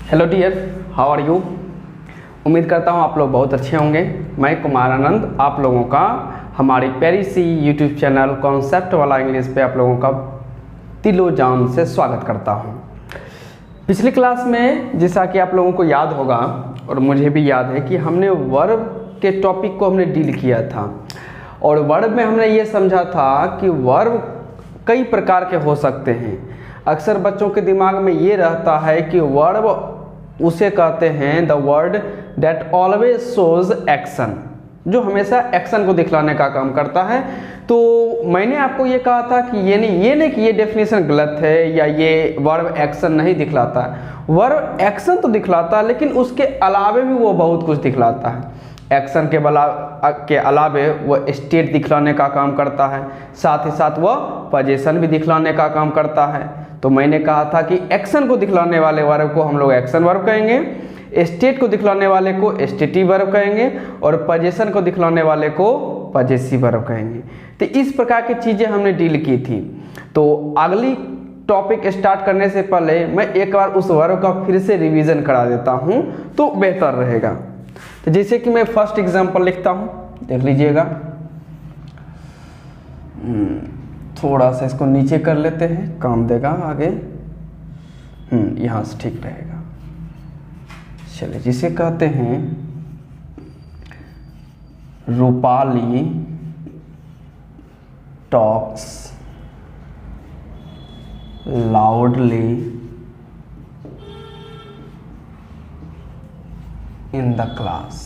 Hello dear, how are you. उम्मीद करता हूँ आप लोग बहुत अच्छे होंगे। मैं कुमार आनंद आप लोगों का हमारी प्यारी सी यूट्यूब चैनल कॉन्सेप्ट वाला इंग्लिश पे आप लोगों का दिलो जान से स्वागत करता हूँ। पिछली क्लास में जैसा कि आप लोगों को याद होगा और मुझे भी याद है कि हमने वर्ब के टॉपिक को हमने डील किया था और वर्ब में हमने ये समझा था कि वर्ब कई प्रकार के हो सकते हैं। अक्सर बच्चों के दिमाग में ये रहता है कि वर्ब उसे कहते हैं the word that always shows action, जो हमेशा एक्शन को दिखलाने का काम करता है। तो मैंने आपको ये कहा था कि ये नहीं कि ये डेफिनेशन गलत है या ये वर्ब एक्शन नहीं दिखलाता है। वर्ब एक्शन तो दिखलाता है लेकिन उसके अलावे भी वो बहुत कुछ दिखलाता है। एक्शन के अलावे वो स्टेट दिखलाने का काम करता है, साथ ही साथ वह पोजीशन भी दिखलाने का काम करता है। तो मैंने कहा था कि एक्शन को दिखलाने वाले वर्ब को हम लोग एक्शन वर्ब कहेंगे, स्टेट को दिखलाने वाले को स्टेटिव वर्ब कहेंगे और पोजीशन को दिखलाने वाले को पॉजेसिव वर्ब कहेंगे। तो इस प्रकार की चीज़ें हमने डील की थी। तो अगली टॉपिक स्टार्ट करने से पहले मैं एक बार उस वर्ब का फिर से रिवीजन करा देता हूँ तो बेहतर रहेगा। तो जैसे कि मैं फर्स्ट एग्जांपल लिखता हूँ, देख लीजिएगा। थोड़ा सा इसको नीचे कर लेते हैं, काम देगा आगे। यहाँ से ठीक रहेगा। चलिए, जिसे कहते हैं Rupali talks loudly in the class.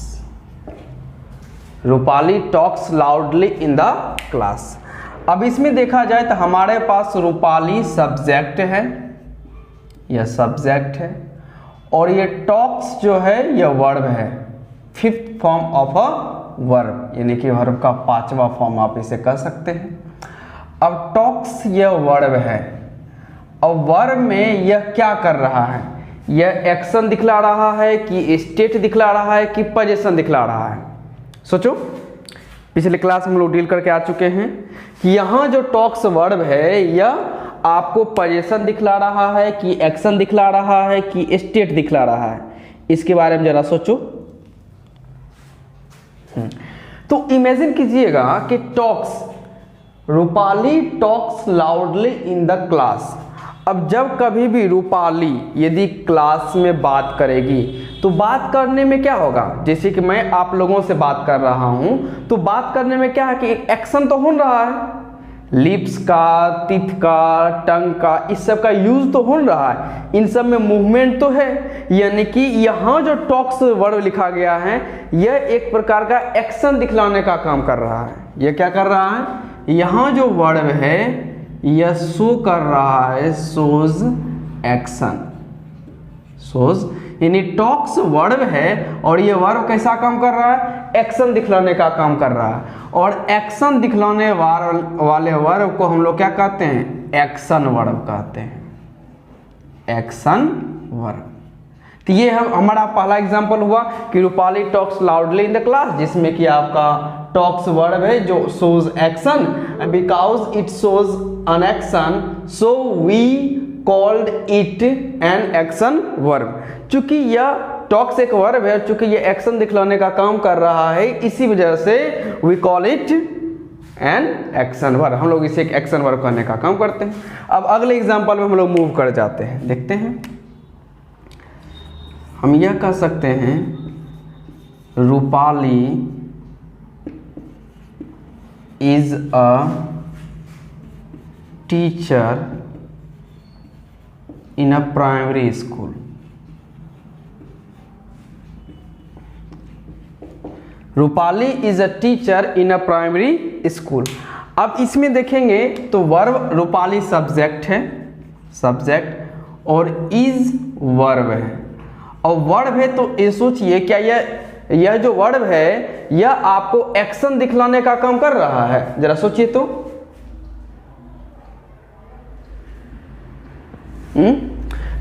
Rupali talks loudly in the class. अब इसमें देखा जाए तो हमारे पास रूपाली सब्जेक्ट है, यह सब्जेक्ट है और ये टॉक्स जो है यह वर्ब है, fifth form of a verb, यानी कि वर्ब का पांचवा फॉर्म आप इसे कह सकते हैं। अब टॉक्स यह वर्ब है और वर्ब में यह क्या कर रहा है, यह एक्शन दिखला रहा है कि स्टेट दिखला रहा है कि पोजीशन दिखला रहा है। सोचो, पिछले क्लास में हम लोग डील करके आ चुके हैं कि यहाँ जो टॉक्स वर्ब है यह आपको पोजीशन दिखला रहा है कि एक्शन दिखला रहा है कि स्टेट दिखला रहा है। इसके बारे में जरा सोचो। तो इमेजिन कीजिएगा कि talks, Rupali talks loudly in the class. अब जब कभी भी रूपाली यदि क्लास में बात करेगी तो बात करने में क्या होगा, जैसे कि मैं आप लोगों से बात कर रहा हूं तो बात करने में क्या है कि एक एक्शन तो हो रहा है, लिप्स का, टीथ का, टंग का, इस सब का यूज तो हो रहा है, इन सब में मूवमेंट तो है। यानी कि यहाँ जो टॉक्स वर्ब लिखा गया है यह एक प्रकार का एक्शन दिखलाने का काम कर रहा है। यह क्या कर रहा है, यहाँ जो वर्ब है यह शो कर रहा है, शोज एक्शन, शोज, यानी टॉक्स वर्ब है और ये वर्ब कैसा काम कर रहा है, एक्शन दिखलाने का काम कर रहा है। और एक्शन दिखलाने वाले वर्ब को हम लोग क्या कहते हैं, एक्शन वर्ब कहते हैं, एक्शन वर्ब। तो ये हमारा पहला एग्जांपल हुआ कि Rupali talks loudly in the class, जिसमें कि आपका टॉक्स वर्ब है जो shows action, because it shows an action so we called it an action verb. चूंकि यह टॉक्स एक वर्ब है, चूंकि यह एक्शन दिखलाने का काम कर रहा है, इसी वजह से we call it an action verb. हम लोग इसे एक एक्शन वर्ब करने का काम करते हैं। अब अगले एग्जांपल में हम लोग मूव कर जाते हैं, देखते हैं। हम यह कह सकते हैं Rupali is a teacher in a primary school. Rupali is a teacher in a primary school. अब इसमें देखेंगे तो वर्ब रूपाली सब्जेक्ट है, सब्जेक्ट, और इज वर्ब है। और वर्ब है तो ये सोचिए क्या यह जो वर्ब है यह आपको एक्शन दिखलाने का काम कर रहा है, जरा सोचिए तो।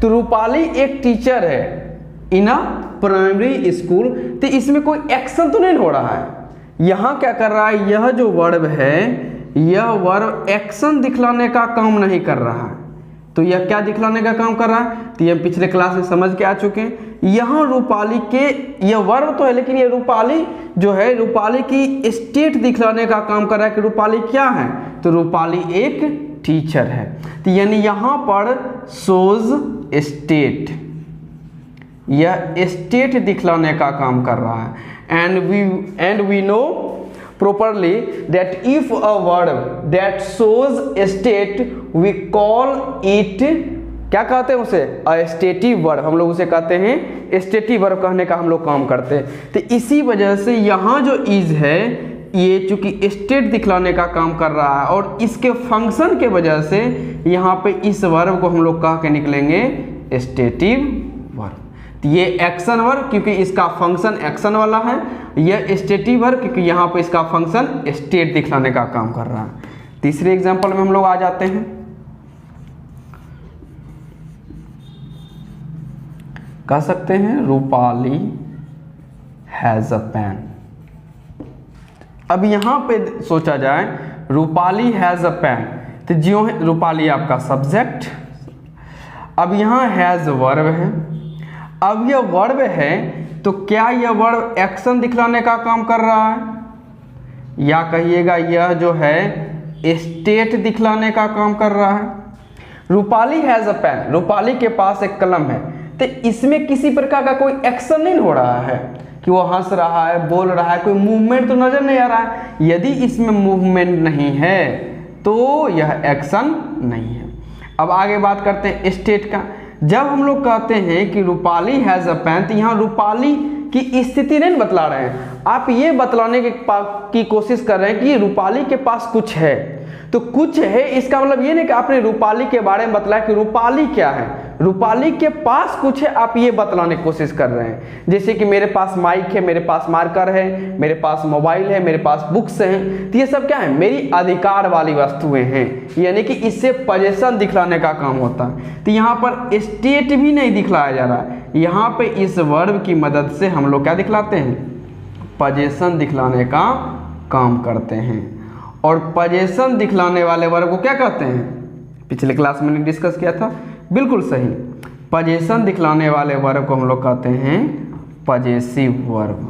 तो रूपाली एक टीचर है इन अ प्राइमरी स्कूल, तो इसमें कोई एक्शन तो नहीं हो रहा है। यहाँ क्या कर रहा है, यह जो वर्ब है यह वर्ब एक्शन दिखलाने का काम नहीं कर रहा है, तो यह क्या दिखलाने का काम कर रहा है, तो ये पिछले क्लास में समझ के आ चुके हैं। यहाँ रूपाली के यह वर्ब तो है, लेकिन ये रूपाली जो है रूपाली की स्टेट दिखलाने का काम कर रहा है कि रूपाली क्या है, तो रूपाली एक टीचर है। तो यानी यहाँ पर शोज स्टेट, यह स्टेट दिखलाने का काम कर रहा है। And we know properly that if a verb that shows state we call it, क्या कहते हैं उसे, a stative verb, हम लोग उसे कहते हैं stative verb कहने का हम लोग काम करते हैं। तो इसी वजह से यहाँ जो is है ये चूंकि स्टेट दिखलाने का काम कर रहा है और इसके फंक्शन के वजह से यहाँ पे इस वर्ब को हम लोग कह के निकलेंगे स्टेटिव वर्ब। ये एक्शन वर्ब क्योंकि इसका फंक्शन एक्शन वाला है, यह स्टेटिव वर्ब क्योंकि यहाँ पे इसका फंक्शन स्टेट दिखलाने का काम कर रहा है। तीसरे एग्जांपल में हम लोग आ जाते हैं, कह सकते हैं रूपाली हैज अ पेन। अब यहाँ पे सोचा जाए रूपाली हैज अ पेन, तो जो है रूपाली आपका सब्जेक्ट, अब यहाँ हैज वर्ब है। अब यह वर्ब है तो क्या यह वर्ब एक्शन दिखलाने का काम कर रहा है, या कहिएगा यह जो है स्टेट दिखलाने का काम कर रहा है। Rupali has a pen, Rupali के पास एक कलम है, तो इसमें किसी प्रकार का कोई एक्शन नहीं हो रहा है कि वो हंस रहा है, बोल रहा है, कोई मूवमेंट तो नजर नहीं आ रहा है। यदि इसमें मूवमेंट नहीं है तो यह एक्शन नहीं है। अब आगे बात करते हैं स्टेट का। जब हम लोग कहते हैं कि रूपाली हैज अ पेन, तो यहाँ रूपाली की स्थिति नहीं बतला रहे हैं, आप ये बतलाने की कोशिश कर रहे हैं कि रूपाली के पास कुछ है। तो कुछ है इसका मतलब ये नहीं कि आपने रूपाली के बारे में बतलाया कि रूपाली क्या है, रूपाली के पास कुछ है आप ये बतलाने की कोशिश कर रहे हैं। जैसे कि मेरे पास माइक है, मेरे पास मार्कर है, मेरे पास मोबाइल है, मेरे पास बुक्स हैं, तो ये सब क्या है, मेरी अधिकार वाली वस्तुएं हैं, यानी कि इससे पोजेशन दिखलाने का काम होता है। तो यहाँ पर स्टेट भी नहीं दिखलाया जा रहा है, यहाँ पे इस वर्ब की मदद से हम लोग क्या दिखलाते हैं, पोजेशन दिखलाने का काम करते हैं। और पोजेशन दिखलाने वाले वर्ब को क्या कहते हैं, पिछले क्लास में डिस्कस किया था, बिल्कुल सही, पोजेशन दिखलाने वाले वर्ब को हम लोग कहते हैं पजेसिव वर्ब,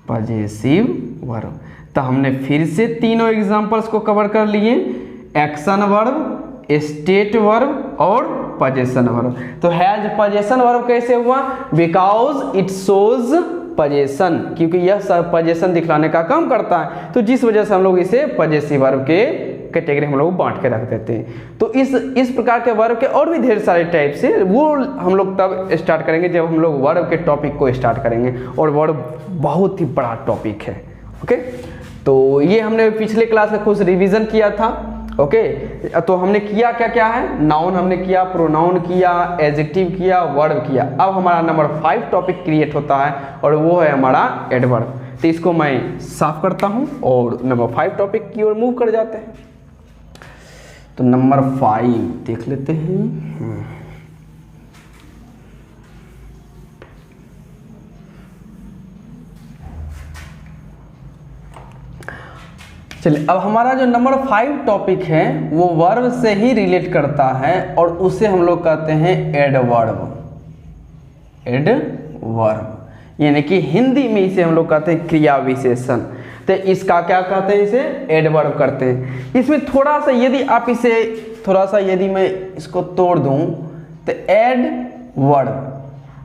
पजेसिव वर्ब। तो हमने फिर से तीनों एग्जांपल्स को कवर कर लिए, एक्शन वर्ब, स्टेट वर्ब और पोजेशन वर्ब। तो हैज पोजेशन वर्ब कैसे हुआ, बिकॉज इट शोज पोजेशन, क्योंकि यह पोजेशन दिखलाने का काम करता है, तो जिस वजह से हम लोग इसे पजेसिव वर्ब के कैटेगरी हम लोग बांट के रख देते हैं। तो इस प्रकार के वर्ब के और भी ढेर सारे टाइप से, वो हम लोग तब स्टार्ट करेंगे जब हम लोग वर्ब के टॉपिक को स्टार्ट करेंगे, और वर्ब बहुत ही बड़ा टॉपिक है। ओके, तो ये हमने पिछले क्लास में कुछ रिवीजन किया था। ओके, तो हमने किया क्या क्या है, नाउन हमने किया, प्रोनाउन किया, एडजेक्टिव किया, वर्ब किया। अब हमारा नंबर 5 टॉपिक क्रिएट होता है और वो है हमारा एडवर्ब। तो इसको मैं साफ करता हूँ और नंबर 5 टॉपिक की ओर मूव कर जाते हैं। तो नंबर 5 देख लेते हैं। चलिए, अब हमारा जो नंबर 5 टॉपिक है वो वर्ब से ही रिलेट करता है और उसे हम लोग कहते हैं एडवर्ब। एडवर्ब यानी कि हिंदी में इसे हम लोग कहते हैं क्रिया विशेषण। तो इसका क्या कहते हैं, इसे एडवर्ब करते हैं। इसमें थोड़ा सा यदि आप इसे थोड़ा सा यदि मैं इसको तोड़ दूं तो एड वर्ब,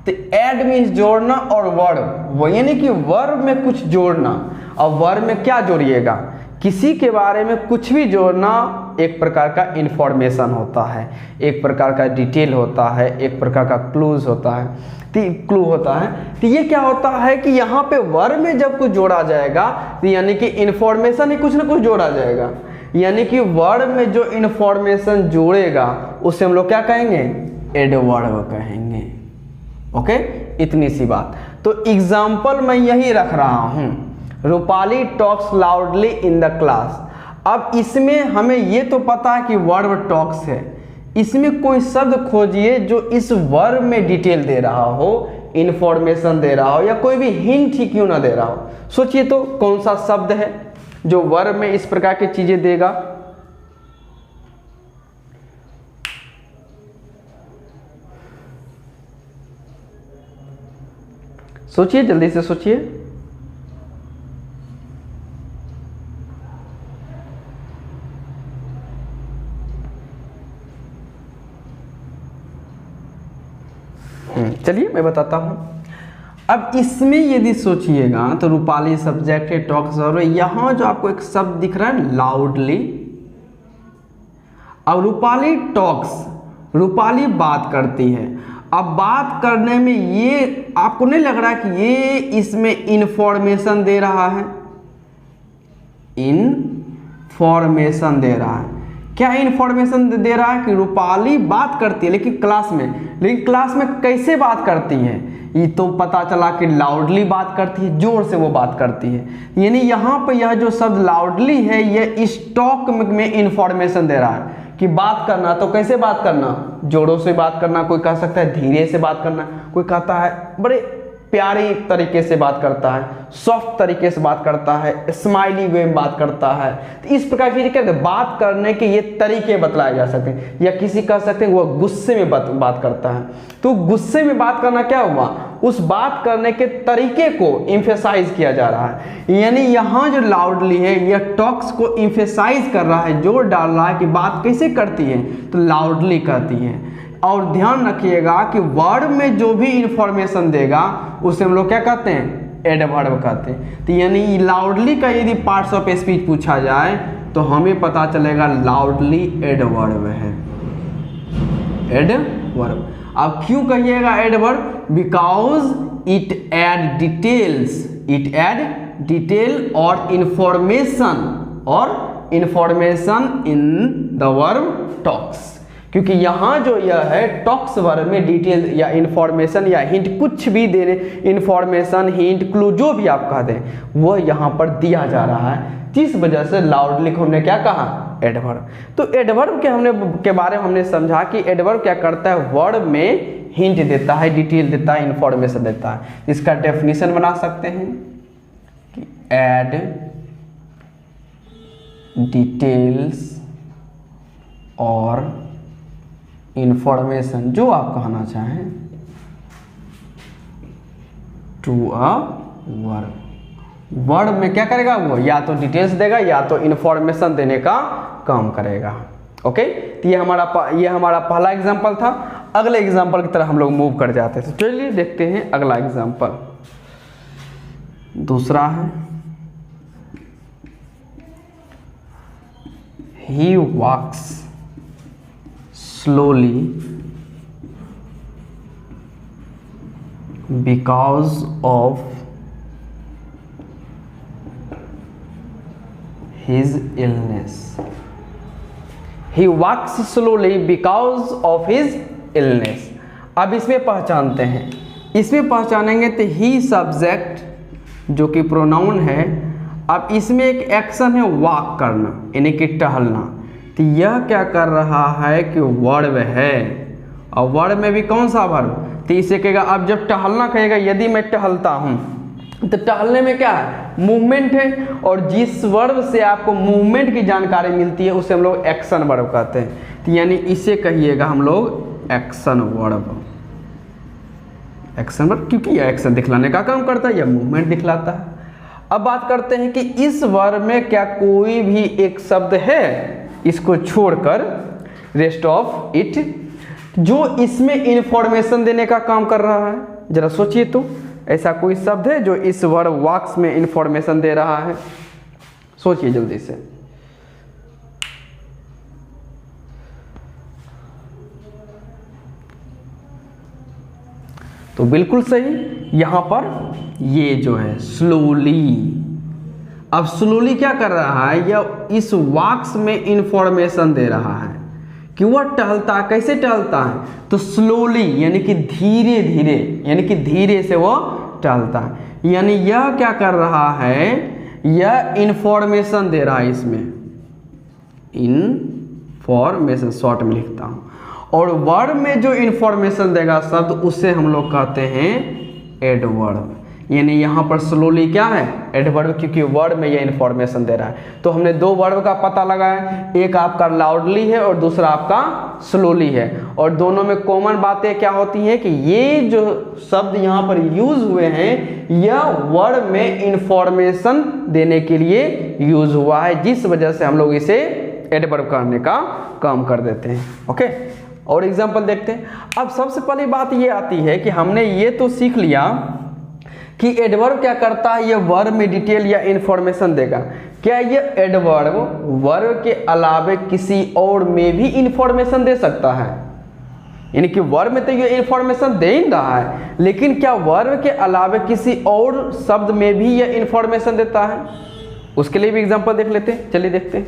तो एड मीन्स जोड़ना और वर्ब वो यानी कि वर्ब में कुछ जोड़ना। अब वर्ब में क्या जोड़िएगा, किसी के बारे में कुछ भी जोड़ना एक प्रकार का इंफॉर्मेशन होता है, एक प्रकार का डिटेल होता है, एक प्रकार का क्लूज होता है, क्लू होता है। तो ये क्या होता है कि यहाँ पे वर्ब में जब कुछ जोड़ा जाएगा तो यानी कि इंफॉर्मेशन ही कुछ ना कुछ जोड़ा जाएगा, यानी कि वर्ब में जो इंफॉर्मेशन जोड़ेगा उसे हम लोग क्या कहेंगे, एडवर्ब कहेंगे। ओके, इतनी सी बात। तो एग्जाम्पल मैं यही रख रहा हूँ, Rupali talks loudly in the class. अब इसमें हमें ये तो पता है कि वर्ब टॉक्स है, इसमें कोई शब्द खोजिए जो इस वर्ब में डिटेल दे रहा हो, इंफॉर्मेशन दे रहा हो, या कोई भी हिंट ही क्यों ना दे रहा हो। सोचिए तो कौन सा शब्द है जो वर्ब में इस प्रकार की चीजें देगा। सोचिए, जल्दी से सोचिए। चलिए मैं बताता हूं। अब इसमें यदि सोचिएगा तो रूपाली सब्जेक्ट है, टॉक्स वर्ब है। यहां जो आपको एक शब्द दिख रहा है लाउडली, अब रूपाली टॉक्स, रूपाली बात करती है। अब बात करने में ये आपको नहीं लग रहा कि ये इसमें इंफॉर्मेशन दे रहा है? इंफॉर्मेशन दे रहा है। क्या इंफॉर्मेशन दे रहा है? कि रूपाली बात करती है लेकिन क्लास में कैसे बात करती है? ये तो पता चला कि लाउडली बात करती है, जोर से वो बात करती है। यानी यहाँ पे यह जो शब्द लाउडली है यह इस टॉक में इंफॉर्मेशन दे रहा है कि बात करना। तो कैसे बात करना? जोरों से बात करना, कोई कह सकता है धीरे से बात करना, कोई कहता है बड़े प्यारे तरीके से बात करता है, सॉफ्ट तरीके से बात करता है, स्माइली वे में बात करता है। तो इस प्रकार की क्या बात करने के ये तरीके बतलाए जा सकते हैं। या किसी कह सकते हैं वह गुस्से में बात करता है, तो गुस्से में बात करना क्या हुआ? उस बात करने के तरीके को एम्फेसाइज किया जा रहा है। यानी यहाँ जो लाउडली है यह टॉक्स को एम्फेसाइज कर रहा है, जोर डाल रहा है कि बात कैसे करती है, तो लाउडली कहती है। और ध्यान रखिएगा कि वर्ड में जो भी इंफॉर्मेशन देगा उसे हम लोग क्या कहते हैं? एडवर्ब कहते हैं। तो यानी लाउडली का यदि पार्ट्स ऑफ स्पीच पूछा जाए तो हमें पता चलेगा लाउडली एडवर्ब है, एडवर्ब। अब क्यों कहिएगा adverb? Because it add detail और information in the verb talks. क्योंकि यहाँ जो यह है टॉक्स वर्ब में डिटेल या इंफॉर्मेशन या हिंट कुछ भी दे रहे, इंफॉर्मेशन, हिंट, क्लू जो भी आप कह दें वह यहाँ पर दिया जा रहा है। जिस वजह से लाउडली को हमने क्या कहा? एडवर्ब। तो एडवर्ब के बारे में हमने समझा कि एडवर्ब क्या करता है? वर्ड में हिंट देता है, डिटेल देता है, इंफॉर्मेशन देता है। इसका डेफिनेशन बना सकते हैं कि एड डिटेल्स और इंफॉर्मेशन, जो आप कहना चाहें, टू अ वर्ड। वर्ड में क्या करेगा? वो या तो डिटेल्स देगा या तो इंफॉर्मेशन देने का काम करेगा। ओके, तो ये हमारा पहला एग्जांपल था। अगले एग्जांपल की तरफ हम लोग मूव कर जाते हैं। तो चलिए देखते हैं अगला एग्जांपल। दूसरा है ही वॉक्स slowly because of his illness. He walks slowly because of his illness. अब इसमें पहचानते हैं, इसमें पहचानेंगे तो ही सब्जेक्ट जो कि प्रोनाउन है। अब इसमें एक एक्शन है वॉक करना, यानी कि टहलना। तो यह क्या कर रहा है कि वर्ब है, और वर्ब में भी कौन सा वर्ब? तो इसे कहेगा। अब जब टहलना कहेगा, यदि मैं टहलता हूं तो टहलने में क्या है? मूवमेंट है, और जिस वर्ब से आपको मूवमेंट की जानकारी मिलती है उसे हम लोग एक्शन वर्ब कहते हैं। तो यानी इसे कहिएगा हम लोग एक्शन वर्ब। एक्शन वर्ब क्योंकि यह एक्शन दिखलाने का काम करता है, यह मूवमेंट दिखलाता है। अब बात करते हैं कि इस वर्ब में क्या कोई भी एक शब्द है इसको छोड़कर, रेस्ट ऑफ इट, जो इसमें इंफॉर्मेशन देने का काम कर रहा है? जरा सोचिए तो, ऐसा कोई शब्द है जो इस वर्ब वॉक्स में इंफॉर्मेशन दे रहा है? सोचिए जल्दी से। तो बिल्कुल सही, यहां पर ये जो है स्लोली। अब स्लोली क्या कर रहा है? यह इस वॉक्स में इंफॉर्मेशन दे रहा है कि वह टहलता है। कैसे टहलता है? तो स्लोली, यानी कि धीरे धीरे, यानी कि धीरे से वह टहलता है। यानी यह क्या कर रहा है? यह इंफॉर्मेशन दे रहा है। इसमें इंफॉर्मेशन शॉर्ट में लिखता हूं, और वर्ड में जो इंफॉर्मेशन देगा शब्द उसे हम लोग कहते हैं एडवर्ब। यानी यहाँ पर स्लोली क्या है, एडवर्ब, क्योंकि वर्ड में ये इन्फॉर्मेशन दे रहा है। तो हमने दो वर्ब का पता लगाया, एक आपका लाउडली है और दूसरा आपका स्लोली है, और दोनों में कॉमन बातें क्या होती हैं कि ये जो शब्द यहाँ पर यूज हुए हैं यह वर्ड में इन्फॉर्मेशन देने के लिए यूज हुआ है, जिस वजह से हम लोग इसे एडवर्ब करने का काम कर देते हैं। ओके, और एग्जाम्पल देखते हैं। अब सबसे पहली बात ये आती है कि हमने ये तो सीख लिया कि एडवर्ब क्या करता है, ये वर्ब में डिटेल या इंफॉर्मेशन देगा। क्या ये एडवर्ब वर्ब के अलावे किसी और में भी इंफॉर्मेशन दे सकता है? यानी कि वर्ब में तो ये इंफॉर्मेशन दे ही रहा है, लेकिन क्या वर्ब के अलावे किसी और शब्द में भी ये इंफॉर्मेशन देता है? उसके लिए भी एग्जांपल देख लेते हैं, चलिए देखते हैं।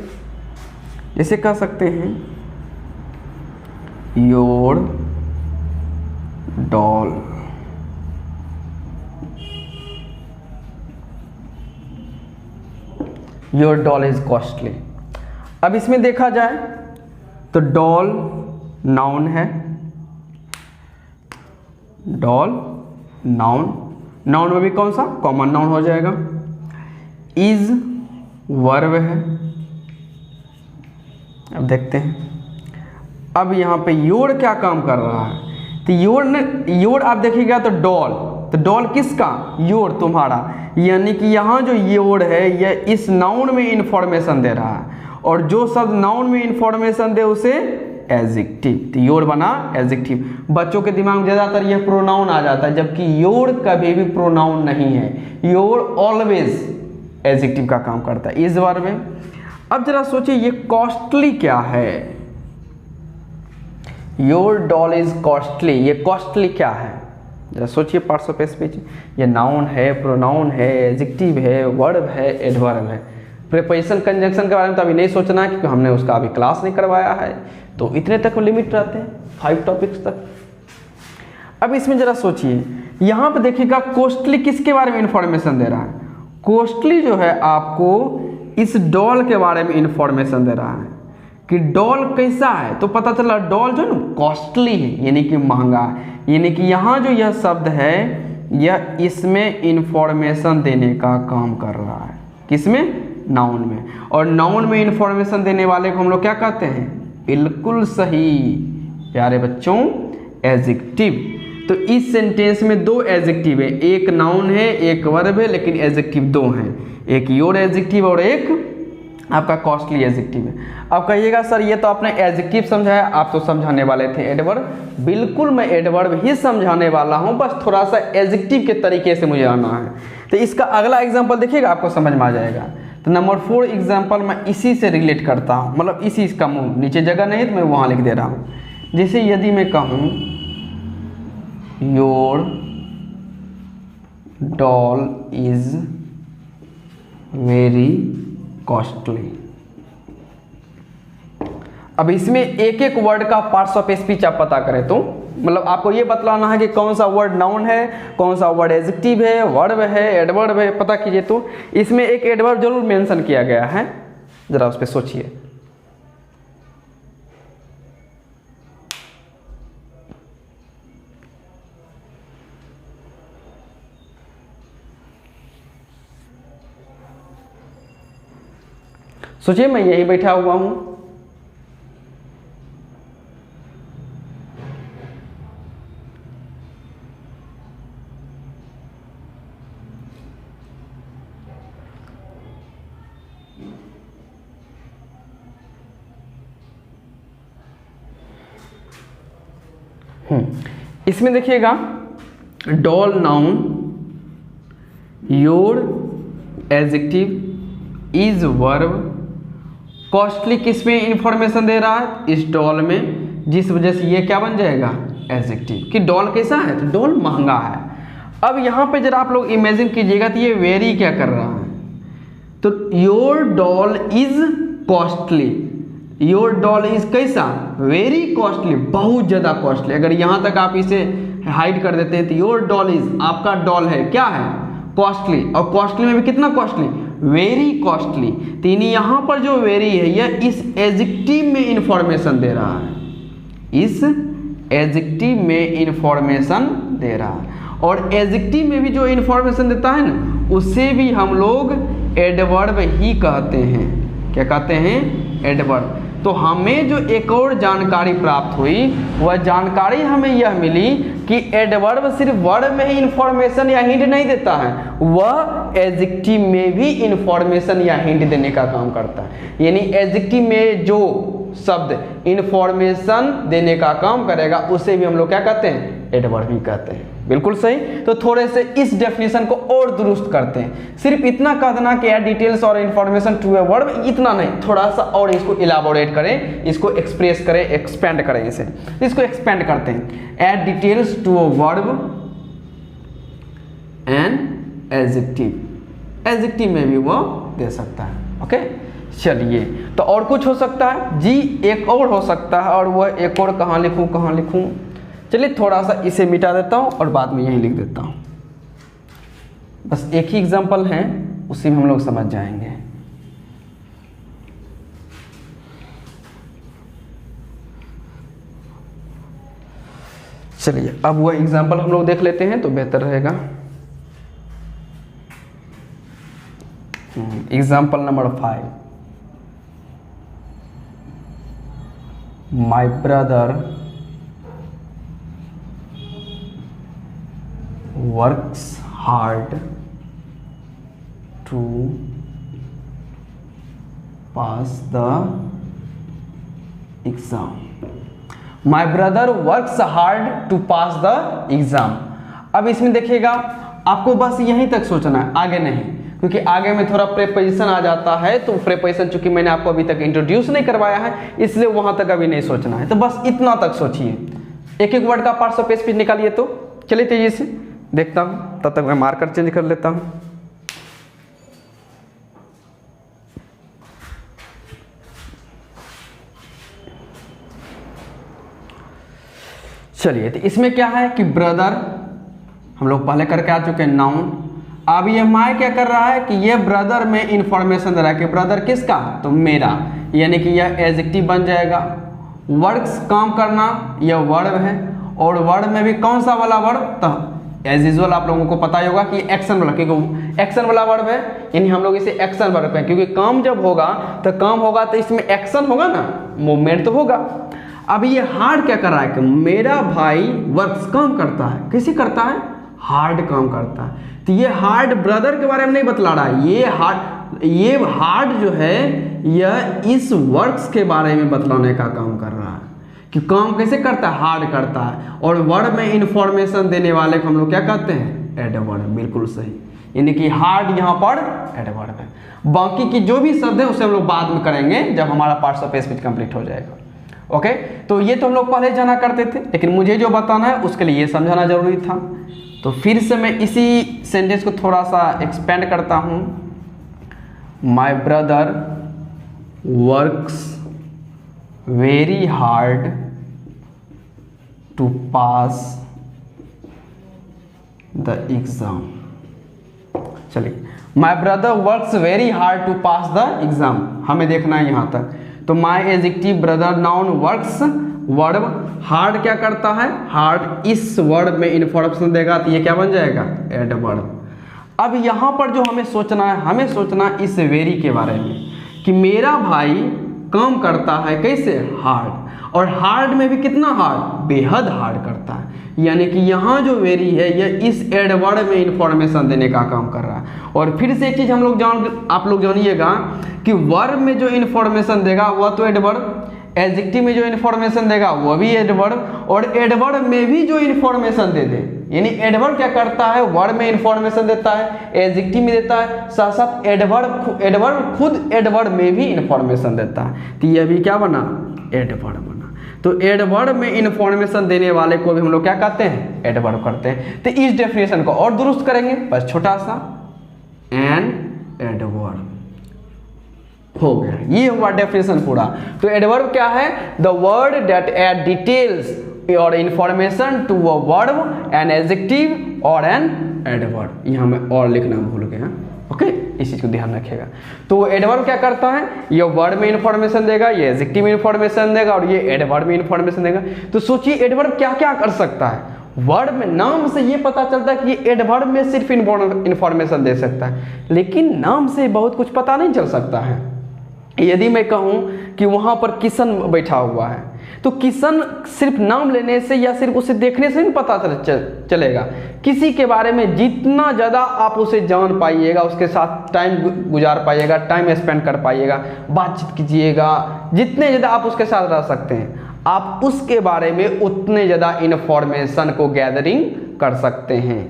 जैसे कह सकते हैं your doll, your doll is costly. अब इसमें देखा जाए तो डॉल नाउन है, डॉल नाउन, नाउन में भी कौन सा, कॉमन नाउन हो जाएगा। इज वर्ब है। अब देखते हैं, अब यहाँ पे योर क्या काम कर रहा है, तो योर ने, योर आप देखिएगा तो डॉल किसका, योर तुम्हारा, यानी कि यहाँ जो योर है यह इस नाउन में इंफॉर्मेशन दे रहा है, और जो शब्द नाउन में इंफॉर्मेशन दे उसे एडजेक्टिव, तो योर बना एडजेक्टिव। बच्चों के दिमाग में ज़्यादातर यह प्रोनाउन आ जाता है, जबकि योर कभी भी प्रोनाउन नहीं है, योर ऑलवेज एडजेक्टिव का काम करता है, इस वर्ब में। अब जरा सोचिए ये कॉस्टली क्या है, योर डॉल इज कॉस्टली, ये कॉस्टली क्या है, जरा सोचिए पार्ट्स ऑफ स्पीच। ये नाउन है, प्रोनाउन है, एडजेक्टिव है, वर्ब है, एडवर्ब है। प्रीपोजिशन कंजंक्शन के बारे में तो अभी नहीं सोचना है, क्योंकि हमने उसका अभी क्लास नहीं करवाया है, तो इतने तक लिमिट रहते हैं, 5 टॉपिक्स तक। अब इसमें जरा सोचिए, यहाँ पे देखिएगा कॉस्टली किसके बारे में इंफॉर्मेशन दे रहा है, कॉस्टली जो है आपको इस डॉल के बारे में इंफॉर्मेशन दे रहा है कि डॉल कैसा है। तो पता चला डॉल जो है ना कॉस्टली है, यानी कि महंगा, यानी कि यहाँ जो यह शब्द है यह इसमें इंफॉर्मेशन देने का काम कर रहा है, किसमें, नाउन में। और नाउन में इंफॉर्मेशन देने वाले को हम लोग क्या कहते हैं, बिल्कुल सही प्यारे बच्चों, एडजेक्टिव। तो इस सेंटेंस में 2 एडजेक्टिव है, एक नाउन है एक वर्ब है, लेकिन एडजेक्टिव 2 हैं, एक योर एडजेक्टिव और एक आपका कॉस्टली एडजेक्टिव है। अब कहिएगा सर ये तो आपने एडजेक्टिव समझाया, आप तो समझाने वाले थे एडवर्ब। बिल्कुल मैं एडवर्ब ही समझाने वाला हूं, बस थोड़ा सा एडजेक्टिव के तरीके से मुझे आना है। तो इसका अगला एग्जांपल देखिएगा, आपको समझ में आ जाएगा। तो नंबर 4 एग्जांपल मैं इसी से रिलेट करता हूं, मतलब इसी इसका मुँह, नीचे जगह नहीं तो मैं वहाँ लिख दे रहा हूँ। जैसे यदि मैं कहूँ your doll is very costly. अब इसमें एक एक वर्ड का पार्ट्स ऑफ स्पीच आप पता करें तो मतलब आपको ये बतलाना है कि कौन सा वर्ड नाउन है, कौन सा वर्ड एडजेक्टिव है, वर्ब है, एडवर्ब है, पता कीजिए। तो इसमें एक एडवर्ब जरूर मेंशन किया गया है, जरा उस पर सोचिए। सोचिए मैं यही बैठा हुआ हूं, इसमें देखिएगा doll noun, your adjective, is verb, costly किस में इंफॉर्मेशन दे रहा है, इस डॉल में, जिस वजह से ये क्या बन जाएगा, एडजेक्टिव। कि डॉल कैसा है, तो डॉल महंगा है। अब यहाँ पे जरा आप लोग इमेजिन कीजिएगा तो ये वेरी क्या कर रहा है, तो your doll is costly, your doll is कैसा, वेरी कॉस्टली, बहुत ज़्यादा कॉस्टली। अगर यहाँ तक आप इसे हाइड कर देते हैं तो योर डॉल इज, आपका डॉल है क्या है, कॉस्टली, और कॉस्टली में भी कितना कॉस्टली, वेरी कॉस्टली। तो यहाँ पर जो वेरी है यह इस एडजेक्टिव में इंफॉर्मेशन दे रहा है, इस एडजेक्टिव में इंफॉर्मेशन दे रहा है। और एडजेक्टिव में भी जो इन्फॉर्मेशन देता है ना, उसे भी हम लोग एडवर्ब ही कहते हैं। क्या कहते हैं? एडवर्ब। तो हमें जो एक और जानकारी प्राप्त हुई, वह जानकारी हमें यह मिली कि एडवर्ब सिर्फ वर्ब में ही इंफॉर्मेशन या हिंट नहीं देता है, वह एडजेक्टिव में भी इंफॉर्मेशन या हिंट देने का काम करता है। यानी एडजेक्टिव में जो शब्द इंफॉर्मेशन देने का काम करेगा उसे भी हम लोग क्या कहते हैं? एडवर्ब ही कहते हैं। बिल्कुल सही। तो थोड़े से इस डेफिनेशन को और दुरुस्त करते हैं। सिर्फ इतना कह देना कि एड डिटेल्स और इन्फॉर्मेशन टू ए वर्ब, इतना नहीं, थोड़ा सा और इसको इलाबोरेट करें, इसको एक्सप्रेस करें, एक्सपेंड करें। इसको एक्सपेंड करते हैं। Add details to a verb and adjective. Adjective में भी वो दे सकता है। ओके, चलिए। तो और कुछ हो सकता है जी? एक और हो सकता है, और वह एक और कहाँ लिखूं? चलिए थोड़ा सा इसे मिटा देता हूं और बाद में यहीं लिख देता हूं। बस एक ही एग्जांपल है, उसी में हम लोग समझ जाएंगे। चलिए अब वह एग्जांपल हम लोग देख लेते हैं तो बेहतर रहेगा। Example number 5। My brother works hard to pass the exam. My brother works hard to pass the exam. अब इसमें देखिएगा, आपको बस यहीं तक सोचना है, आगे नहीं, क्योंकि आगे में थोड़ा प्रेपोजिशन आ जाता है। तो प्रेपोजिशन चूंकि मैंने आपको अभी तक इंट्रोड्यूस नहीं करवाया है, इसलिए वहां तक अभी नहीं सोचना है। तो बस इतना तक सोचिए। एक एक वर्ड का पार्ट्स ऑफ स्पीच निकालिए। तो चलिए तेजी से देखता हूं, तब तक मैं मार्कर चेंज कर लेता हूं। चलिए, तो इसमें क्या है कि ब्रदर हम लोग पहले करके आ चुके हैं, नाउन। अब ये माय क्या कर रहा है कि ये ब्रदर में इंफॉर्मेशन दे रहा है कि ब्रदर किसका? तो मेरा, यानी कि यह एडजेक्टिव बन जाएगा। वर्क्स काम करना, यह वर्ब है, और वर्ब में भी कौन सा वाला वर्ब? तो एज यूजुअल आप लोगों को पता ही होगा कि एक्शन वाला, क्योंकि एक्शन वाला वर्ब है, यानी हम लोग इसे एक्शन वर्ब कहें, क्योंकि काम जब होगा तो इसमें एक्शन होगा ना, मूवमेंट तो होगा। अब ये हार्ड क्या कर रहा है कि मेरा भाई वर्क्स काम करता है। कैसे करता है? हार्ड काम करता है। तो ये हार्ड ब्रदर के बारे में नहीं बतला रहा है, ये हार्ड जो है यह इस वर्क्स के बारे में बतलाने का काम कर रहा है कि काम कैसे करता है? हार्ड करता है। और वर्ड में इंफॉर्मेशन देने वाले को हम लोग क्या कहते हैं? एडवर्ब। बिल्कुल सही, यानी कि हार्ड यहाँ पर एडवर्ब है। बाकी की जो भी शब्द है उसे हम लोग बाद में करेंगे जब हमारा पार्ट्स ऑफ स्पीच कंप्लीट हो जाएगा। ओके, तो ये तो हम लोग पहले जाना करते थे, लेकिन मुझे जो बताना है उसके लिए ये समझाना जरूरी था। तो फिर से मैं इसी सेंटेंस को थोड़ा सा एक्सपेंड करता हूँ। My brother works very hard to pass the exam. चलिए, my brother works very hard to pass the exam, हमें देखना है यहाँ तक। तो my adjective brother noun works verb, hard क्या करता है? हार्ड इस वर्ड में इंफॉर्मेशन देगा, तो ये क्या बन जाएगा? एडवर्ब। अब यहाँ पर जो हमें सोचना है, हमें सोचना इस वेरी के बारे में कि मेरा भाई काम करता है कैसे? हार्ड। और हार्ड में भी कितना हार्ड? बेहद हार्ड करता है। यानी कि यहाँ जो वेरी है यह इस एडवर्ब में इंफॉर्मेशन देने का काम कर रहा है। और फिर से एक चीज आप लोग जानिएगा कि वर्ब में जो इंफॉर्मेशन देगा वह तो एडवर्ब, एडजेक्टिव में जो इंफॉर्मेशन देगा वह भी एडवर्ब, और एडवर्ब में भी जो इंफॉर्मेशन दे दे, यानी एडवर्ब क्या करता है? वर्ब में इंफॉर्मेशन देता है, एडजेक्टिव में देता है, साथ साथ एडवर्ब खुद एडवर्ब में भी इंफॉर्मेशन देता है। तो यह भी क्या बना? एडवर्ब बना। तो एडवर्ब में इंफॉर्मेशन देने वाले को भी हम लोग क्या कहते हैं? एडवर्ब करते हैं। तो इस डेफिनेशन को और दुरुस्त करेंगे, बस छोटा सा एन एडवर्ब हो गया। ये हुआ डेफिनेशन पूरा। तो एडवर्ब क्या है? The word that add details और information to a verb, an adjective और एन एडवर्ब। यहाँ मैं और लिखना भूल गया। ओके, इस चीज को ध्यान रखिएगा। तो एडवर्ब क्या करता है? ये वर्ड में इंफॉर्मेशन देगा, ये एडजेक्टिव में इंफॉर्मेशन देगा, और ये एडवर्ब में इंफॉर्मेशन देगा। तो सोचिए एडवर्ब क्या क्या कर सकता है। वर्ड में नाम से ये पता चलता है कि ये एडवर्ब में सिर्फ इंफॉर्मेशन दे सकता है, लेकिन नाम से बहुत कुछ पता नहीं चल सकता है। यदि मैं कहूँ कि वहाँ पर किशन बैठा हुआ है, तो किशन सिर्फ नाम लेने से या सिर्फ उसे देखने से नहीं पता चलेगा। किसी के बारे में जितना ज़्यादा आप उसे जान पाइएगा, उसके साथ टाइम गुजार पाइएगा, टाइम स्पेंड कर पाइएगा, बातचीत कीजिएगा, जितने ज़्यादा आप उसके साथ रह सकते हैं, आप उसके बारे में उतने ज़्यादा इन्फॉर्मेशन को गैदरिंग कर सकते हैं।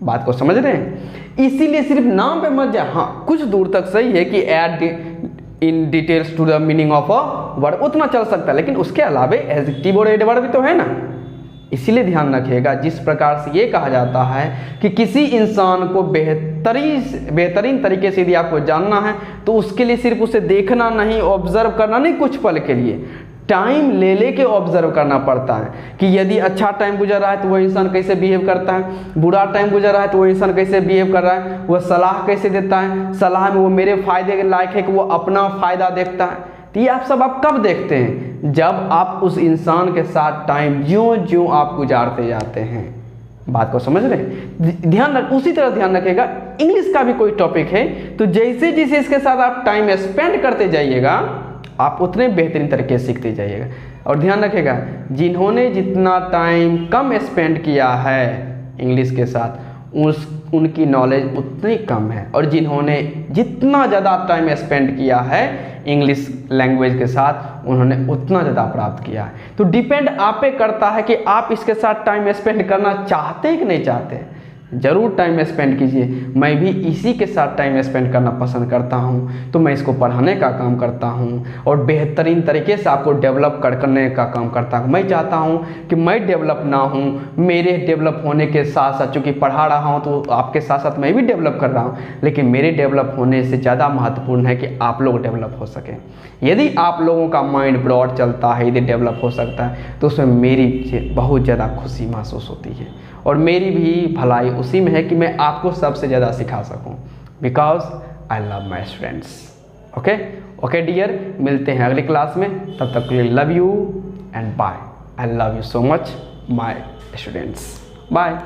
बात को समझ रहे हैं? इसीलिए सिर्फ नाम पे मत जाए। हाँ, कुछ दूर तक सही है कि add in details to the meaning of a word, उतना चल सकता है, लेकिन उसके अलावा एडजेक्टिव और एडवर्ब भी तो है ना। इसीलिए ध्यान रखिएगा, जिस प्रकार से ये कहा जाता है कि किसी इंसान को बेहतरीन तरीके से यदि आपको जानना है, तो उसके लिए सिर्फ उसे देखना नहीं, ऑब्जर्व करना नहीं, कुछ पल के लिए टाइम ले लेके ऑब्जर्व करना पड़ता है कि यदि अच्छा टाइम गुजर रहा है तो वो इंसान कैसे बिहेव करता है, बुरा टाइम गुजर रहा है तो वो इंसान कैसे बिहेव कर रहा है, वह सलाह कैसे देता है, सलाह में वो मेरे फायदे के लायक है कि वो अपना फायदा देखता है। तो ये आप सब आप कब देखते हैं? जब आप उस इंसान के साथ टाइम ज्यों आप गुजारते जाते हैं। बात को समझ रहे हैं? उसी तरह ध्यान रखिएगा, इंग्लिश का भी कोई टॉपिक है तो जैसे जैसे इसके साथ आप टाइम स्पेंड करते जाइएगा, आप उतने बेहतरीन तरीके से सीखते जाइएगा। और ध्यान रखिएगा, जिन्होंने जितना टाइम कम स्पेंड किया है इंग्लिश के साथ, उनकी नॉलेज उतनी कम है, और जिन्होंने जितना ज़्यादा टाइम स्पेंड किया है इंग्लिश लैंग्वेज के साथ, उन्होंने उतना ज़्यादा प्राप्त किया है। तो डिपेंड आप पे करता है कि आप इसके साथ टाइम स्पेंड करना चाहते हैं कि नहीं चाहते। ज़रूर टाइम स्पेंड कीजिए। मैं भी इसी के साथ टाइम स्पेंड करना पसंद करता हूँ, तो मैं इसको पढ़ाने का काम करता हूँ और बेहतरीन तरीके से आपको डेवलप करने का काम करता हूँ। मैं चाहता हूँ कि मैं डेवलप ना हूँ, मेरे डेवलप होने के साथ साथ, चूँकि पढ़ा रहा हूँ तो आपके साथ साथ मैं भी डेवलप कर रहा हूँ, लेकिन मेरे डेवलप होने से ज़्यादा महत्वपूर्ण है कि आप लोग डेवलप हो सकें। यदि आप लोगों का माइंड ब्रॉड चलता है, यदि डेवलप हो सकता है, तो उसमें मेरी बहुत ज़्यादा खुशी महसूस होती है, और मेरी भी भलाई उसी में है कि मैं आपको सबसे ज़्यादा सिखा सकूं, because I love my students. Okay dear, मिलते हैं अगली क्लास में, तब तक के लिए love you and bye. I love you so much my students, bye.